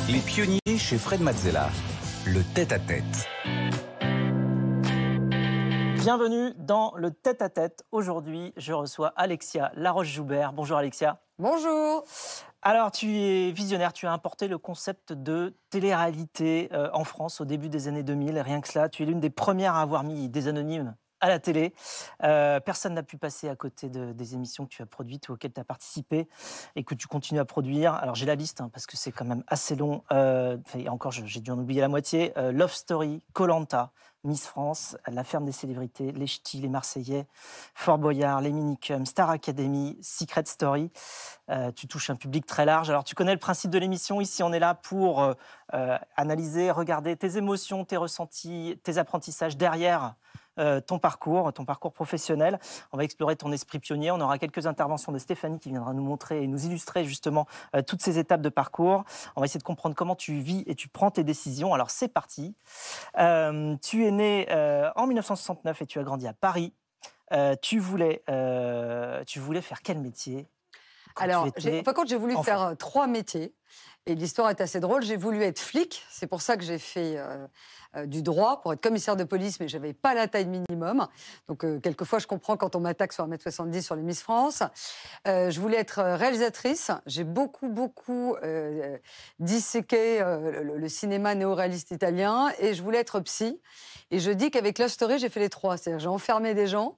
Les pionniers chez Fred Mazzella, le tête-à-tête. Bienvenue dans le tête-à-tête. Aujourd'hui, je reçois Alexia Laroche-Joubert. Bonjour Alexia. Bonjour. Alors, tu es visionnaire, tu as importé le concept de télé-réalité en France au début des années 2000. Rien que cela, tu es l'une des premières à avoir mis des anonymes à la télé. Personne n'a pu passer à côté des émissions que tu as produites ou auxquelles tu as participé et que tu continues à produire. Alors j'ai la liste parce que c'est quand même assez long. Et encore, j'ai dû en oublier la moitié. Love Story, Koh-Lanta, Miss France, La Ferme des Célébrités, Les Ch'tis, Les Marseillais, Fort Boyard, Les Minicums, Star Academy, Secret Story. Tu touches un public très large. Alors tu connais le principe de l'émission. Ici, on est là pour analyser, regarder tes émotions, tes ressentis, tes apprentissages derrière ton parcours professionnel. On va explorer ton esprit pionnier. On aura quelques interventions de Stéphanie qui viendra nous montrer et nous illustrer justement toutes ces étapes de parcours. On va essayer de comprendre comment tu vis et tu prends tes décisions. Alors c'est parti. Tu es né en 1969 et tu as grandi à Paris. Tu voulais faire quel métier Alors, quand j'ai voulu faire 3 métiers, et l'histoire est assez drôle, j'ai voulu être flic, c'est pour ça que j'ai fait du droit, pour être commissaire de police, mais je n'avais pas la taille minimum. Donc, quelquefois, je comprends quand on m'attaque sur 1,70 m sur les Miss France. Je voulais être réalisatrice. J'ai beaucoup disséqué le cinéma néo-réaliste italien, et je voulais être psy. Et je dis qu'avec Love Story, j'ai fait les 3. C'est-à-dire j'ai enfermé des gens,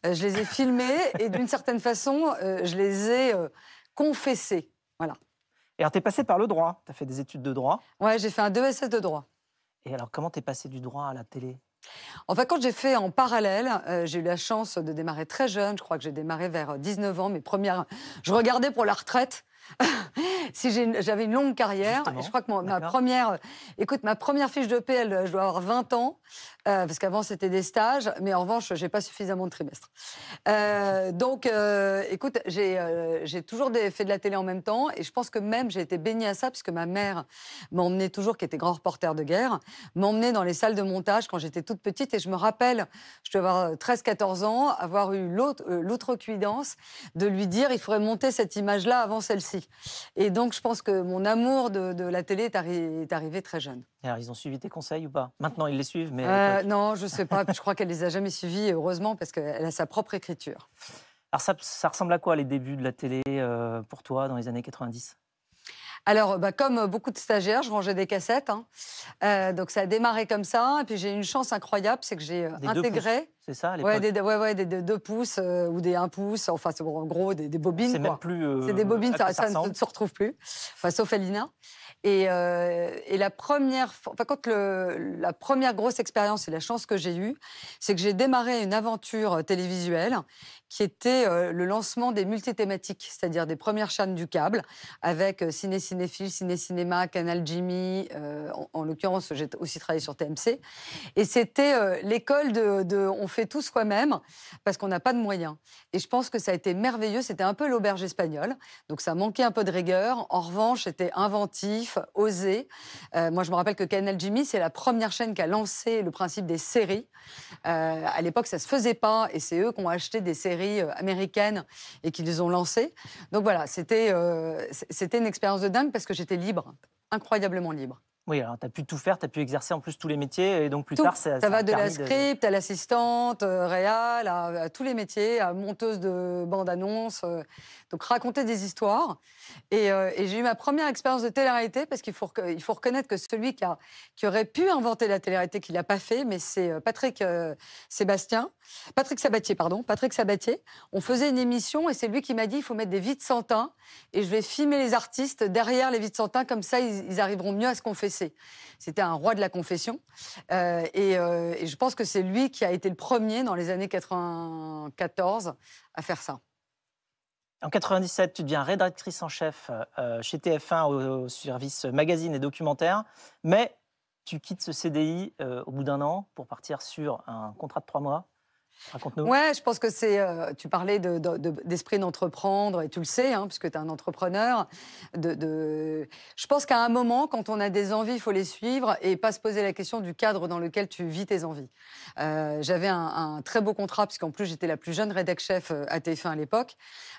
je les ai filmés, et d'une certaine façon, je les ai confessés. Voilà. Et alors, tu es passé par le droit. Tu as fait des études de droit. Ouais, j'ai fait un 2SS de droit. Et alors, comment tu es passé du droit à la télé ? Enfin, quand j'ai fait en parallèle, j'ai eu la chance de démarrer très jeune. Je crois que j'ai démarré vers 19 ans. Je regardais pour la retraite. Si j'avais une longue carrière. Justement. Et je crois que ma première fiche de paie, je dois avoir 20 ans, parce qu'avant c'était des stages, mais en revanche, j'ai pas suffisamment de trimestres. Écoute, j'ai toujours fait de la télé en même temps, et je pense que même j'ai été baignée à ça, puisque ma mère m'emmenait toujours, qui était grand reporter de guerre, m'emmenait dans les salles de montage quand j'étais toute petite, et je me rappelle, je devais avoir 13-14 ans, avoir eu l'outrecuidance de lui dire il faudrait monter cette image-là avant celle-ci. Et donc, je pense que mon amour de la télé est arrivé très jeune. Et alors, ils ont suivi tes conseils ou pas ? Maintenant, ils les suivent, mais... Non, je ne sais pas. Je crois qu'elle ne les a jamais suivis, heureusement, parce qu'elle a sa propre écriture. Alors, ça ressemble à quoi, les débuts de la télé pour toi, dans les années 90 ? Alors, comme beaucoup de stagiaires, je rangeais des cassettes. Donc, ça a démarré comme ça. Et puis, j'ai eu une chance incroyable, c'est que j'ai intégré... C'est ça, à l'époque ? Des 2 pouces ou des 1 pouce. Enfin, c'est en gros des bobines. C'est même plus... c'est des bobines, ça ne se retrouve plus. Enfin, sauf Alina. Et la première grosse expérience et la chance que j'ai eue, c'est que j'ai démarré une aventure télévisuelle qui était le lancement des multithématiques, c'est-à-dire des premières chaînes du câble, avec Cinéphile, Ciné-Cinéma, Canal Jimmy. En l'occurrence, j'ai aussi travaillé sur TMC. Et c'était l'école on fait tout soi-même, parce qu'on n'a pas de moyens. Et je pense que ça a été merveilleux. C'était un peu l'auberge espagnole. Donc, ça manquait un peu de rigueur. En revanche, c'était inventif, osé. Moi, je me rappelle que Canal Jimmy, c'est la première chaîne qui a lancé le principe des séries. À l'époque, ça ne se faisait pas. Et c'est eux qui ont acheté des séries américaines et qui les ont lancées. Donc, voilà, c'était une expérience de dingue, parce que j'étais libre, incroyablement libre. Oui, alors tu as pu tout faire, tu as pu exercer en plus tous les métiers, et donc plus tout. tard, ça va de la script à l'assistante, réal, à tous les métiers, à monteuse de bande-annonce. Donc raconter des histoires. Et j'ai eu ma première expérience de télé-réalité, parce qu'il faut reconnaître que celui qui aurait pu inventer la télé-réalité, qui ne l'a pas fait, mais c'est Patrick Sabatier. On faisait une émission, et c'est lui qui m'a dit il faut mettre des vides sans teint, et je vais filmer les artistes derrière les vides sans teint, comme ça ils arriveront mieux à se confesser. C'était un roi de la confession. Et je pense que c'est lui qui a été le premier, dans les années 94, à faire ça. En 97, tu deviens rédactrice en chef chez TF1 au service magazine et documentaire, mais tu quittes ce CDI au bout d'1 an pour partir sur un contrat de 3 mois Raconte-nous. Ouais, je pense que c'est. Tu parlais d'esprit d'entreprendre, et tu le sais, hein, puisque tu es un entrepreneur. Je pense qu'à un moment, quand on a des envies, il faut les suivre et pas se poser la question du cadre dans lequel tu vis tes envies. J'avais un très beau contrat, puisqu'en plus, j'étais la plus jeune rédac chef à TF1 à l'époque.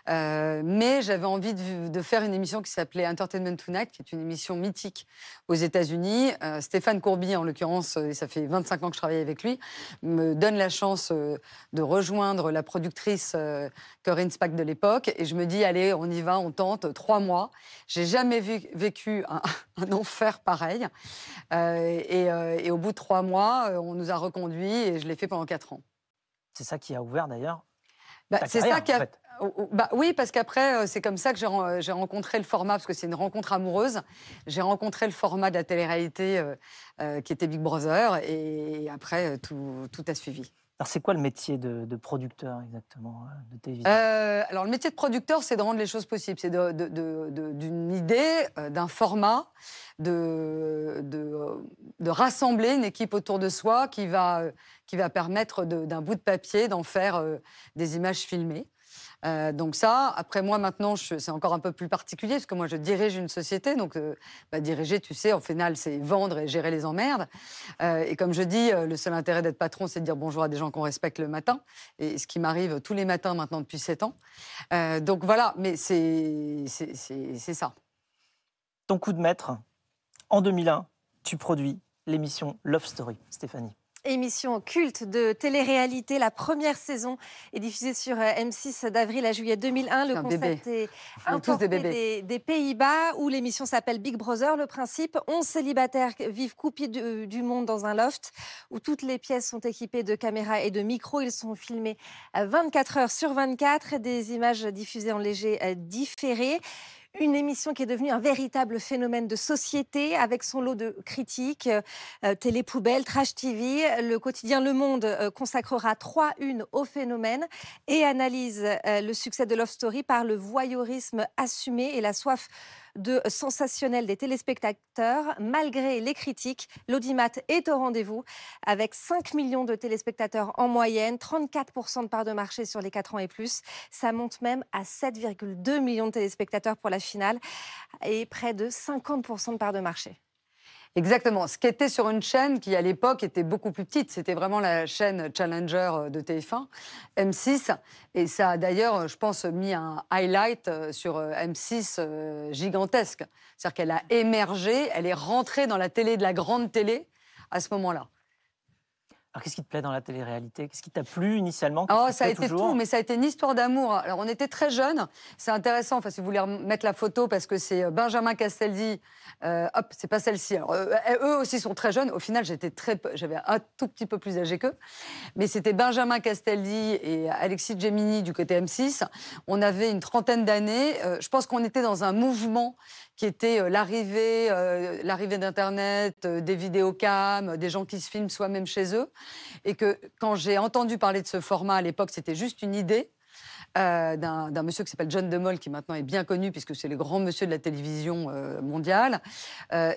Mais j'avais envie de faire une émission qui s'appelait Entertainment Tonight, qui est une émission mythique aux États-Unis. Stéphane Courby, en l'occurrence, et ça fait 25 ans que je travaille avec lui, me donne la chance de rejoindre la productrice Corinne Spack de l'époque. Et je me dis, allez, on y va, on tente, 3 mois. J'ai jamais vécu un enfer pareil. Et au bout de 3 mois, on nous a reconduits et je l'ai fait pendant 4 ans. C'est ça qui a ouvert d'ailleurs C'est carrière, ça qui a... en fait. Oui, parce qu'après, c'est comme ça que j'ai rencontré le format, parce que c'est une rencontre amoureuse. J'ai rencontré le format de la télé-réalité qui était Big Brother, et après, tout a suivi. Alors, c'est quoi le métier de producteur exactement de télévision? Alors, le métier de producteur, c'est de rendre les choses possibles. C'est d'une idée, d'un format, de rassembler une équipe autour de soi qui va permettre d'un bout de papier d'en faire des images filmées. Donc ça, après moi maintenant, c'est encore un peu plus particulier parce que moi je dirige une société, donc diriger, tu sais, au final c'est vendre et gérer les emmerdes. Et comme je dis, le seul intérêt d'être patron, c'est de dire bonjour à des gens qu'on respecte le matin, et ce qui m'arrive tous les matins maintenant depuis 7 ans. Donc voilà, mais c'est ça. Ton coup de maître, en 2001, tu produis l'émission Love Story, Stéphanie. Émission culte de télé-réalité. La première saison est diffusée sur M6 d'avril à juillet 2001. Le concept est importé des Pays-Bas, où l'émission s'appelle Big Brother. Le principe, 11 célibataires vivent coupés du monde dans un loft où toutes les pièces sont équipées de caméras et de micros. Ils sont filmés 24 heures sur 24, des images diffusées en léger différé. Une émission qui est devenue un véritable phénomène de société, avec son lot de critiques, télé-poubelle, trash TV. Le quotidien Le Monde consacrera 3 unes au phénomène et analyse le succès de Love Story par le voyeurisme assumé et la soif de sensationnel des téléspectateurs. Malgré les critiques, l'audimat est au rendez-vous, avec 5 millions de téléspectateurs en moyenne, 34% de part de marché sur les 4 ans et plus. Ça monte même à 7,2 millions de téléspectateurs pour la finale et près de 50% de part de marché. Exactement. Ce qui était sur une chaîne qui, à l'époque, était beaucoup plus petite. C'était vraiment la chaîne Challenger de TF1, M6. Et ça a d'ailleurs, je pense, mis un highlight sur M6 gigantesque. C'est-à-dire qu'elle a émergé, elle est rentrée dans la télé de la grande télé à ce moment-là. Alors, qu'est-ce qui te plaît dans la télé-réalité? Qu'est-ce qui t'a plu initialement? Ça a été tout, mais ça a été une histoire d'amour. Alors, on était très jeunes. C'est intéressant, si vous voulez mettre la photo, parce que c'est Benjamin Castaldi. Hop, c'est pas celle-ci. Alors, eux aussi sont très jeunes. Au final, j'avais un tout petit peu plus âgé qu'eux. Mais c'était Benjamin Castaldi et Alexis Gemini du côté M6. On avait une trentaine d'années. Je pense qu'on était dans un mouvement qui était l'arrivée d'Internet, des vidéocams, des gens qui se filment soi-même chez eux. Et que quand j'ai entendu parler de ce format à l'époque, c'était juste une idée d'un monsieur qui s'appelle John de Mol, qui maintenant est bien connu puisque c'est le grand monsieur de la télévision mondiale.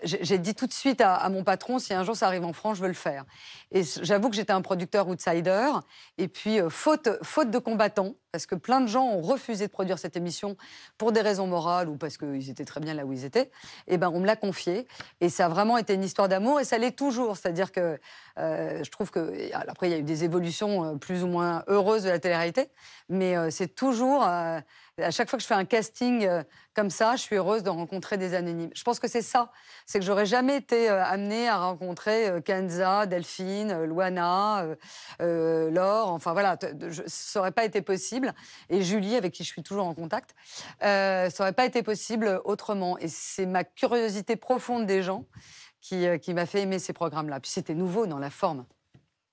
J'ai dit tout de suite à mon patron, si un jour ça arrive en France, je veux le faire. Et j'avoue que j'étais un producteur outsider. Et puis, faute de combattants, parce que plein de gens ont refusé de produire cette émission pour des raisons morales ou parce qu'ils étaient très bien là où ils étaient, et ben, on me l'a confié. Et ça a vraiment été une histoire d'amour, et ça l'est toujours. C'est-à-dire que je trouve que... Après, il y a eu des évolutions plus ou moins heureuses de la télé-réalité, mais c'est toujours... à chaque fois que je fais un casting comme ça, je suis heureuse de rencontrer des anonymes. Je pense que c'est ça. C'est que j'aurais jamais été amenée à rencontrer Kenza, Delphine, Luana, Laure. Enfin voilà, ça n'aurait pas été possible. Et Julie, avec qui je suis toujours en contact, ça n'aurait pas été possible autrement. Et c'est ma curiosité profonde des gens qui m'a fait aimer ces programmes-là. Puis c'était nouveau dans la forme.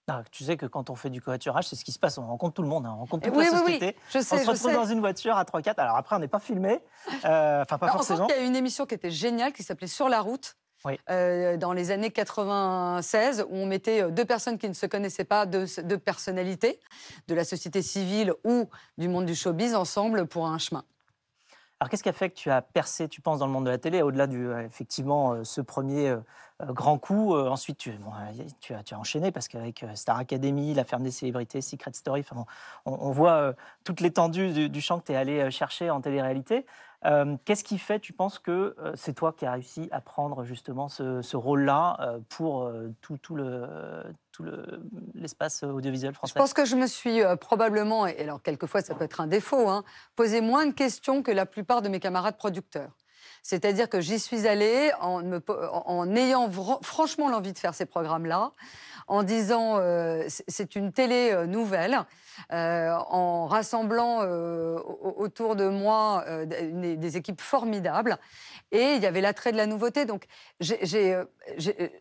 Ah, tu sais que quand on fait du covoiturage, c'est ce qui se passe. On rencontre tout le monde, hein. On rencontre toute la société. Oui. Je sais, on se retrouve dans une voiture à 3-4. Alors après, on n'est pas filmé. Pas forcément. Il y a une émission qui était géniale, qui s'appelait Sur la route. Oui. Dans les années 96, où on mettait 2 personnes qui ne se connaissaient pas, deux personnalités de la société civile ou du monde du showbiz ensemble pour un chemin. Alors, qu'est-ce qui a fait que tu as percé, tu penses, dans le monde de la télé, au-delà du, effectivement, ce premier grand coup ensuite, tu as enchaîné, parce qu'avec Star Academy, La Ferme des Célébrités, Secret Story, enfin, bon, on voit toute l'étendue du champ que tu es allé chercher en télé-réalité. Qu'est-ce qui fait, tu penses, que c'est toi qui as réussi à prendre justement ce rôle-là pour l'espace audiovisuel français? Je pense que je me suis probablement, et alors quelquefois ça peut être un défaut, hein, posé moins de questions que la plupart de mes camarades producteurs. C'est-à-dire que j'y suis allée en ayant franchement l'envie de faire ces programmes-là, en disant c'est une télé nouvelle, en rassemblant autour de moi des équipes formidables. Et il y avait l'attrait de la nouveauté. Donc j'ai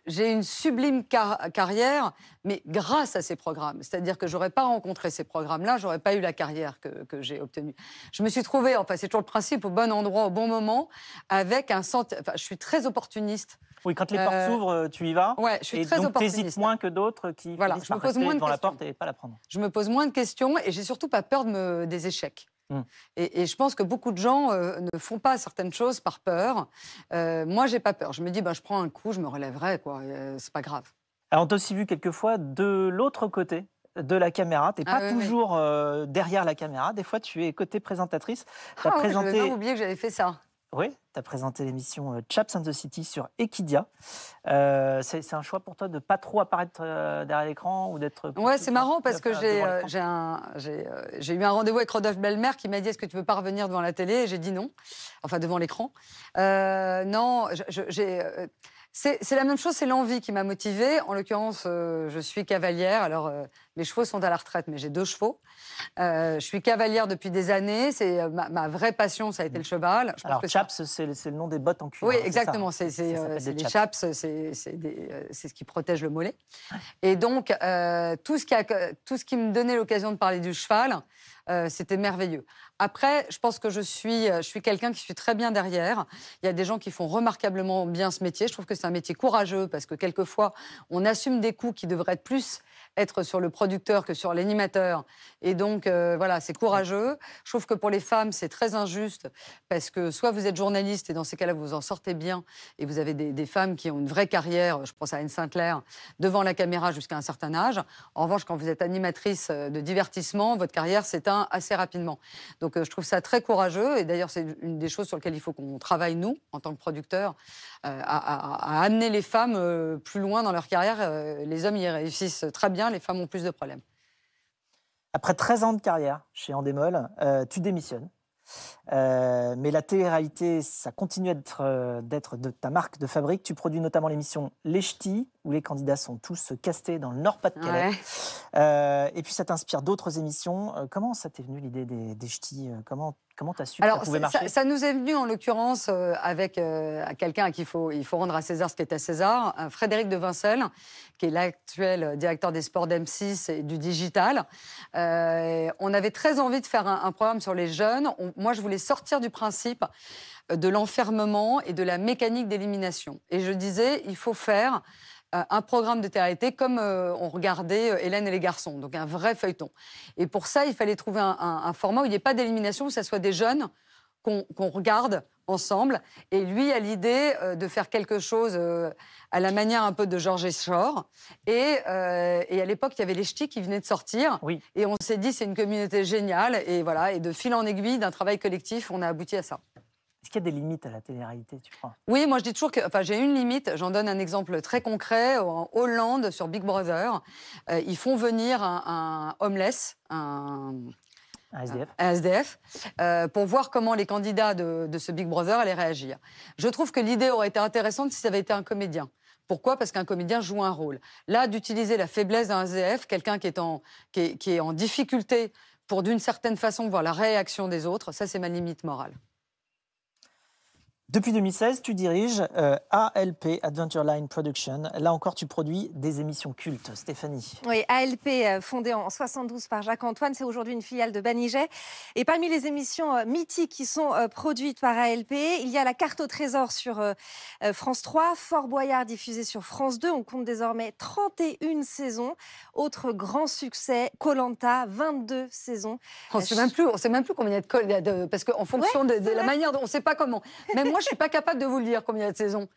une sublime carrière, mais grâce à ces programmes. C'est-à-dire que je n'aurais pas rencontré ces programmes-là, je n'aurais pas eu la carrière que j'ai obtenue. Je me suis trouvée, enfin c'est toujours le principe, au bon endroit, au bon moment, avec un sentiment... Enfin, je suis très opportuniste. Oui, quand les portes s'ouvrent, tu y vas. Ouais, je suis très donc, opportuniste. t'hésites moins que d'autres qui finissent par rester devant la porte et pas la prendre. Je me pose moins de questions et j'ai surtout pas peur des échecs. Et je pense que beaucoup de gens ne font pas certaines choses par peur. Moi, j'ai pas peur. Je me dis, je prends un coup, je me relèverai, quoi. C'est pas grave. Alors, on t'a aussi vu quelquefois de l'autre côté de la caméra. Tu n'es pas toujours derrière la caméra. Des fois, tu es côté présentatrice. J'avais même oublié que j'avais fait ça. Oui, tu as présenté l'émission Chaps and the City sur Equidia. C'est un choix pour toi de ne pas trop apparaître derrière l'écran ou d'être... Ouais, c'est marrant parce que j'ai eu un rendez-vous avec Rodolphe Belmer qui m'a dit « Est-ce que tu veux pas revenir devant la télé ?» Et j'ai dit non, enfin devant l'écran. Non, c'est la même chose, c'est l'envie qui m'a motivée. En l'occurrence, je suis cavalière. Alors, mes chevaux sont à la retraite, mais j'ai 2 chevaux. Je suis cavalière depuis des années. C'est ma vraie passion, ça a été le cheval. Alors, Chaps, c'est le nom des bottes en cuir. Oui, exactement. C'est les Chaps, c'est ce qui protège le mollet. Et donc, tout ce qui me donnait l'occasion de parler du cheval, c'était merveilleux. Après, je pense que je suis quelqu'un qui suis très bien derrière. Il y a des gens qui font remarquablement bien ce métier. Je trouve que c'est un métier courageux parce que quelquefois, on assume des coûts qui devraient plus être sur le producteur que sur l'animateur. Et donc, voilà, c'est courageux. Je trouve que pour les femmes, c'est très injuste parce que soit vous êtes journaliste et dans ces cas-là, vous en sortez bien et vous avez des femmes qui ont une vraie carrière, je pense à Anne Sinclair, devant la caméra jusqu'à un certain âge. En revanche, quand vous êtes animatrice de divertissement, votre carrière s'éteint assez rapidement. Donc, je trouve ça très courageux. Et d'ailleurs, c'est une des choses sur lesquelles il faut qu'on travaille, nous, en tant que producteurs, à amener les femmes plus loin dans leur carrière. Les hommes y réussissent très bien, les femmes ont plus de problèmes. Après 13 ans de carrière chez Endemol, tu démissionnes. Mais la télé-réalité, ça continue d'être de ta marque de fabrique. Tu produis notamment l'émission Les Ch'tis, où les candidats sont tous castés dans le Nord-Pas-de-Calais. Ouais. Et puis ça t'inspire d'autres émissions. Comment ça t'est venu l'idée des Ch'tis? Comment tu as su que ça pouvait marcher? Ça nous est venu en l'occurrence avec quelqu'un à qui il faut rendre à César ce qui est à César, Frédéric de Vincel, qui est l'actuel directeur des sports d'M6 et du digital. On avait très envie de faire un programme sur les jeunes. Moi, je voulais sortir du principe de l'enfermement et de la mécanique d'élimination. Et je disais, il faut faire un programme de télé-réalité comme on regardait Hélène et les garçons, donc un vrai feuilleton. Et pour ça, il fallait trouver un format où il n'y ait pas d'élimination, où ça soit des jeunes qu'on regarde ensemble. Et lui a l'idée de faire quelque chose à la manière un peu de Georges Shore. Et à l'époque, il y avait les Ch'tis qui venaient de sortir. Oui. Et on s'est dit, c'est une communauté géniale. Et voilà, et de fil en aiguille, d'un travail collectif, on a abouti à ça. Est-ce qu'il y a des limites à la télé-réalité, tu crois? Oui, moi je dis toujours que j'ai une limite. J'en donne un exemple très concret. En Hollande, sur Big Brother, ils font venir un homeless, un SDF, pour voir comment les candidats de ce Big Brother allaient réagir. Je trouve que l'idée aurait été intéressante si ça avait été un comédien. Pourquoi? Parce qu'un comédien joue un rôle. Là, d'utiliser la faiblesse d'un SDF, quelqu'un qui est en difficulté pour d'une certaine façon voir la réaction des autres, ça c'est ma limite morale. Depuis 2016, tu diriges ALP, Adventure Line Production. Là encore, tu produis des émissions cultes. Stéphanie. Oui, ALP, fondée en 72 par Jacques-Antoine, c'est aujourd'hui une filiale de Banijay. Et parmi les émissions mythiques qui sont produites par ALP, il y a La Carte au trésor sur France 3, Fort Boyard diffusé sur France 2. On compte désormais 31 saisons. Autre grand succès, Koh-Lanta, 22 saisons. On ne sait même plus combien il y a de... Parce qu'en fonction de la manière dont on ne sait pas comment. Même moi, je ne suis pas capable de vous le dire combien il y a de saisons.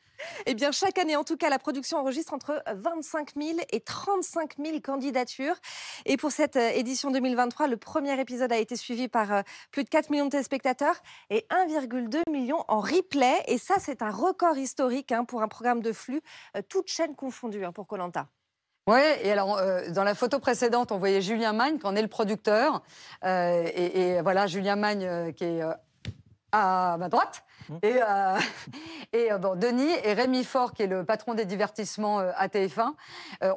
Eh bien, chaque année, en tout cas, la production enregistre entre 25 000 et 35 000 candidatures. Et pour cette édition 2023, le premier épisode a été suivi par plus de 4 millions de téléspectateurs et 1,2 million en replay. Et ça, c'est un record historique pour un programme de flux, toutes chaînes confondues pour Koh-Lanta. Oui, et alors, dans la photo précédente, on voyait Julien Magne, qui en est le producteur. Et voilà, Julien Magne qui est à ma droite. Et Denis et Rémi Faure, qui est le patron des divertissements à TF1.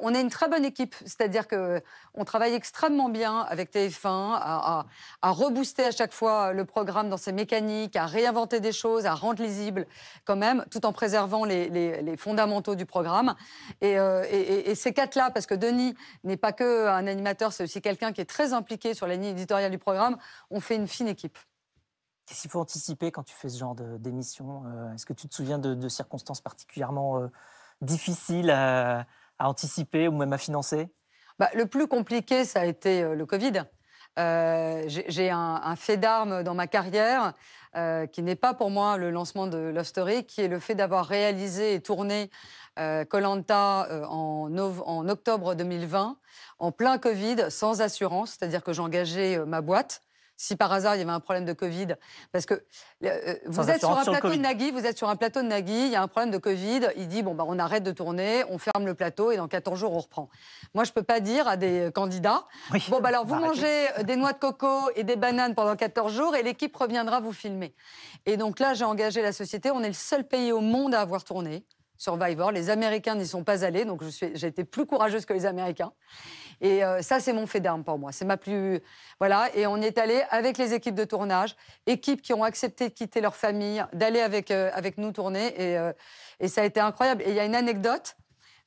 On est une très bonne équipe, c'est-à-dire qu'on travaille extrêmement bien avec TF1 à rebooster à chaque fois le programme dans ses mécaniques, à réinventer des choses, à rendre lisible quand même, tout en préservant les fondamentaux du programme. Et ces quatre-là, parce que Denis n'est pas qu'un animateur, c'est aussi quelqu'un qui est très impliqué sur la ligne éditoriale du programme, on fait une fine équipe. Qu'est-ce qu'il faut anticiper quand tu fais ce genre d'émission? Est-ce que tu te souviens de circonstances particulièrement difficiles à anticiper ou même à financer? Le plus compliqué, ça a été le Covid. J'ai un fait d'armes dans ma carrière qui n'est pas pour moi le lancement de Love Story, qui est le fait d'avoir réalisé et tourné Koh-Lanta en octobre 2020, en plein Covid, sans assurance, c'est-à-dire que j'engageais ma boîte. Si par hasard il y avait un problème de Covid, parce que vous êtes sur un plateau de Nagui, il y a un problème de Covid, il dit on arrête de tourner, on ferme le plateau et dans 14 jours on reprend. Moi je peux pas dire à des candidats, oui, alors vous mangez des noix de coco et des bananes pendant 14 jours et l'équipe reviendra vous filmer. Et donc là j'ai engagé la société, on est le seul pays au monde à avoir tourné Survivor, les Américains n'y sont pas allés, donc j'ai été plus courageuse que les Américains. Et ça, c'est mon fait d'armes pour moi. C'est ma plus... Voilà, et on y est allé avec les équipes de tournage, équipes qui ont accepté de quitter leur famille, d'aller avec nous tourner, et ça a été incroyable. Et il y a une anecdote,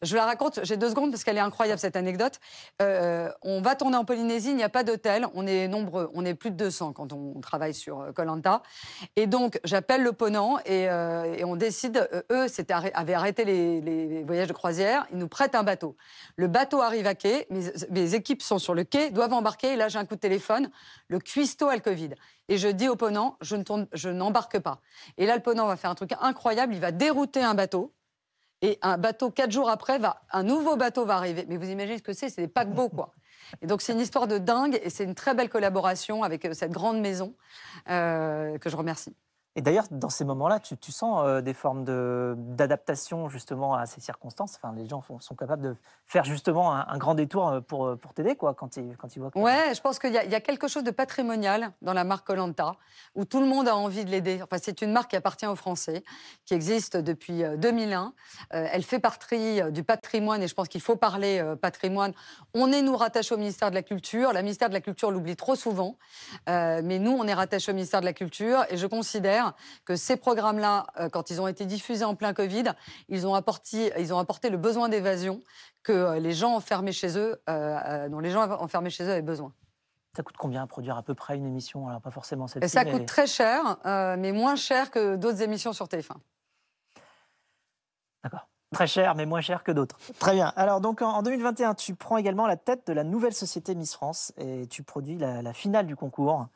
je la raconte, j'ai 2 secondes parce qu'elle est incroyable cette anecdote. On va tourner en Polynésie, il n'y a pas d'hôtel, on est nombreux, on est plus de 200 quand on travaille sur Koh-Lanta. Et donc j'appelle le Ponant et on décide, eux avaient arrêté les voyages de croisière, ils nous prêtent un bateau. Le bateau arrive à quai, mes équipes sont sur le quai, doivent embarquer, et là j'ai un coup de téléphone, le cuistot a le Covid. Et je dis au Ponant, je n'embarque pas. Et là le Ponant va faire un truc incroyable, il va dérouter un bateau. Et un bateau, 4 jours après, un nouveau bateau va arriver. Mais vous imaginez ce que c'est des paquebots, quoi. Et donc, c'est une histoire de dingue et c'est une très belle collaboration avec cette grande maison que je remercie. Et d'ailleurs, dans ces moments-là, tu sens des formes d'adaptation justement à ces circonstances. Enfin, les gens sont capables de faire justement un grand détour pour t'aider, quoi, quand ils voient que... Ouais, je pense qu'il y a quelque chose de patrimonial dans la marque Koh-Lanta, où tout le monde a envie de l'aider. Enfin, c'est une marque qui appartient aux Français, qui existe depuis 2001. Elle fait partie du patrimoine, et je pense qu'il faut parler patrimoine. On est, nous, rattachés au ministère de la Culture. Le ministère de la Culture l'oublie trop souvent. Mais nous, on est rattachés au ministère de la Culture, et je considère que ces programmes-là, quand ils ont été diffusés en plein Covid, ils ont apporté le besoin d'évasion que les gens enfermés chez eux, dont les gens enfermés chez eux avaient besoin. Ça coûte combien à produire à peu près une émission? Alors pas forcément celle-ci. Ça coûte très cher, mais moins cher que d'autres émissions sur TF1. D'accord. Très cher, mais moins cher que d'autres. Très bien. Alors, donc, en 2021, tu prends également la tête de la nouvelle société Miss France et tu produis la finale du concours.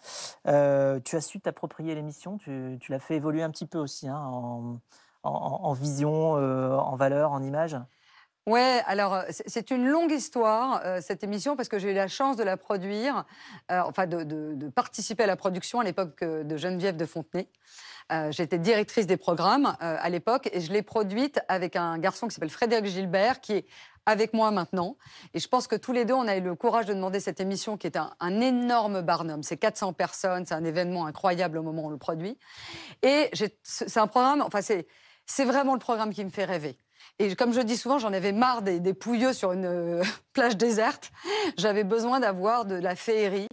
Tu as su t'approprier l'émission, tu l'as fait évoluer un petit peu aussi, en vision, en valeur, en image. Ouais, alors c'est une longue histoire, cette émission, parce que j'ai eu la chance de la produire, de participer à la production à l'époque de Geneviève de Fontenay. J'étais directrice des programmes à l'époque et je l'ai produite avec un garçon qui s'appelle Frédéric Gilbert, qui est avec moi maintenant. Et je pense que tous les deux, on a eu le courage de demander cette émission qui est un énorme barnum. C'est 400 personnes, c'est un événement incroyable au moment où on le produit. Et c'est un programme, c'est vraiment le programme qui me fait rêver. Et comme je dis souvent, j'en avais marre des pouilleux sur une plage déserte. J'avais besoin d'avoir de la féerie.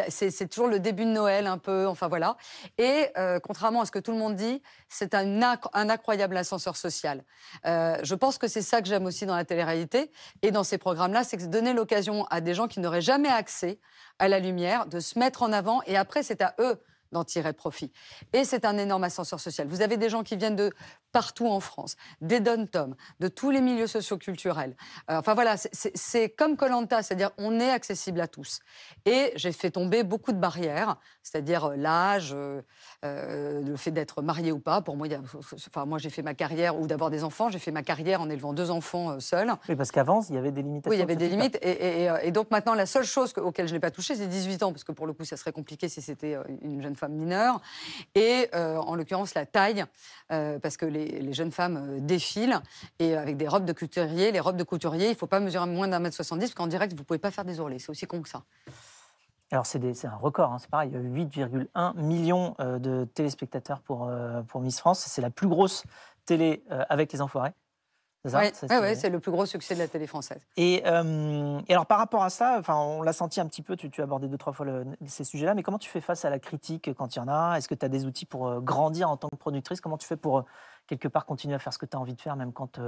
C'est toujours le début de Noël un peu, enfin voilà. Et contrairement à ce que tout le monde dit, c'est un incroyable ascenseur social. Je pense que c'est ça que j'aime aussi dans la télé-réalité et dans ces programmes-là, c'est que donner l'occasion à des gens qui n'auraient jamais accès à la lumière de se mettre en avant et après c'est à eux d'en tirer profit. Et c'est un énorme ascenseur social. Vous avez des gens qui viennent de partout en France, des dom-toms, de tous les milieux socioculturels. Enfin voilà, c'est comme Koh-Lanta, c'est-à-dire on est accessible à tous. Et j'ai fait tomber beaucoup de barrières, c'est-à-dire l'âge, le fait d'être marié ou pas. Pour moi, moi j'ai fait ma carrière, ou d'avoir des enfants, j'ai fait ma carrière en élevant 2 enfants seuls. Oui, parce qu'avant, il y avait des limitations. Oui, il y avait des limites. Et donc maintenant, la seule chose auquel je n'ai pas touché, c'est 18 ans, parce que pour le coup, ça serait compliqué si c'était une jeune femme mineure. Et en l'occurrence, la taille, parce que les jeunes femmes défilent, et avec des robes de couturier. Les robes de couturier, il ne faut pas mesurer moins d'1,70 m, parce qu'en direct, vous ne pouvez pas faire des ourlets. C'est aussi con que ça. Alors, c'est un record, hein, c'est pareil, 8,1 millions de téléspectateurs pour Miss France. C'est la plus grosse télé avec les Enfoirés. Oui, c'est le plus gros succès de la télé française. Et alors, par rapport à ça, on l'a senti un petit peu, tu as abordé 2-3 fois ces sujets-là, mais comment tu fais face à la critique quand il y en a? Est-ce que tu as des outils pour grandir en tant que productrice? Comment tu fais pour, quelque part, continuer à faire ce que tu as envie de faire, même quand...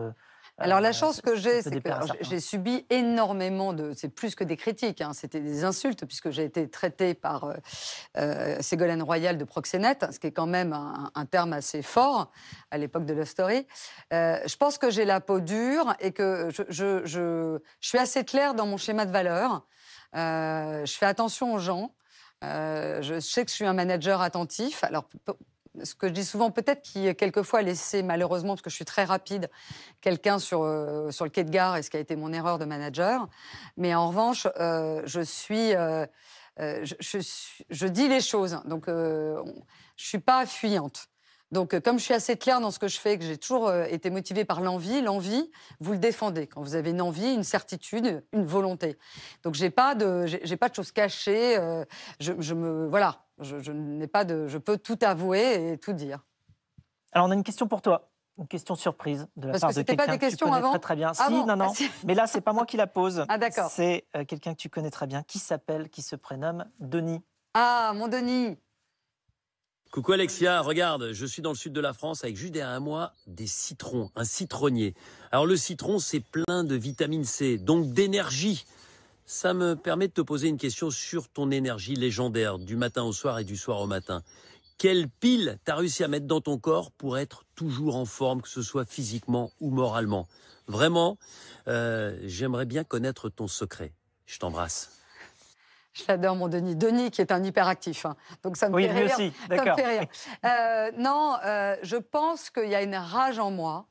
Alors, la chance que j'ai, c'est que j'ai subi énormément de... C'est plus que des critiques, hein, c'était des insultes, puisque j'ai été traitée par Ségolène Royal de proxénète, ce qui est quand même un terme assez fort à l'époque de Love Story. Je pense que j'ai la peau dure et que je suis assez claire dans mon schéma de valeurs. Je fais attention aux gens. Je sais que je suis un manager attentif. Alors, ce que je dis souvent, peut-être qui quelquefois a laissé, malheureusement, parce que je suis très rapide, quelqu'un sur le quai de gare, et ce qui a été mon erreur de manager. Mais en revanche, je dis les choses. Donc, je ne suis pas fuyante. Donc, comme je suis assez claire dans ce que je fais, que j'ai toujours été motivée par l'envie, vous le défendez. Quand vous avez une envie, une certitude, une volonté. Donc, j'ai pas de choses cachées. Voilà, je peux tout avouer et tout dire. Alors, on a une question pour toi. Une question surprise de la part de quelqu'un que tu connais avant très bien. Ah si, bon non. Mais là, c'est pas moi qui la pose. Ah, d'accord. C'est quelqu'un que tu connais très bien, qui se prénomme Denis. Ah, mon Denis. Coucou Alexia, regarde, je suis dans le sud de la France avec juste derrière moi des citrons, un citronnier. Alors le citron, c'est plein de vitamine C, donc d'énergie. Ça me permet de te poser une question sur ton énergie légendaire, du matin au soir et du soir au matin. Quelle pile t'as réussi à mettre dans ton corps pour être toujours en forme, que ce soit physiquement ou moralement? Vraiment, j'aimerais bien connaître ton secret. Je t'embrasse. Je l'adore, mon Denis. Denis, qui est un hyperactif. Hein. Donc, ça me fait rire. Aussi, ça me fait rire. Je pense qu'il y a une rage en moi.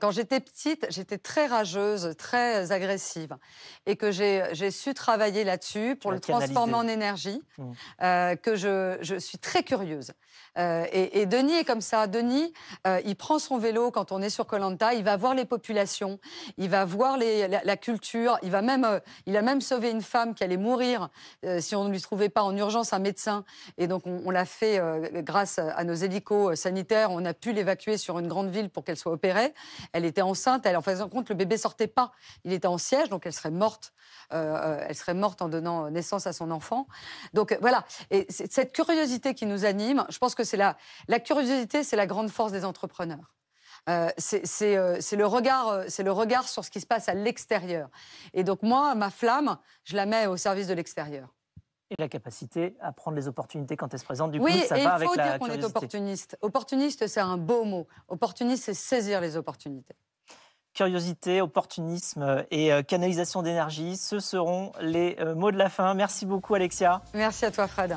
Quand j'étais petite, j'étais très rageuse, très agressive. Et que j'ai su travailler là-dessus pour le transformer en énergie. Que je suis très curieuse. Et Denis est comme ça. Denis, il prend son vélo quand on est sur Koh-Lanta, il va voir les populations, il va voir la culture, il a même sauvé une femme qui allait mourir si on ne lui trouvait pas en urgence un médecin. Et donc on l'a fait grâce à nos hélicos sanitaires, on a pu l'évacuer sur une grande ville pour qu'elle soit opérée. Elle était enceinte, en faisant compte, le bébé sortait pas. Il était en siège, donc elle serait morte. Elle serait morte en donnant naissance à son enfant. Donc voilà, et cette curiosité qui nous anime, je pense que c'est la curiosité, c'est la grande force des entrepreneurs. C'est le regard sur ce qui se passe à l'extérieur. Et donc moi, ma flamme, je la mets au service de l'extérieur. Et la capacité à prendre les opportunités quand elles se présentent. Du coup, ça va avec la curiosité. Oui, il faut dire qu'on est opportuniste. Opportuniste, c'est un beau mot. Opportuniste, c'est saisir les opportunités. Curiosité, opportunisme et canalisation d'énergie, ce seront les mots de la fin. Merci beaucoup, Alexia. Merci à toi, Fred.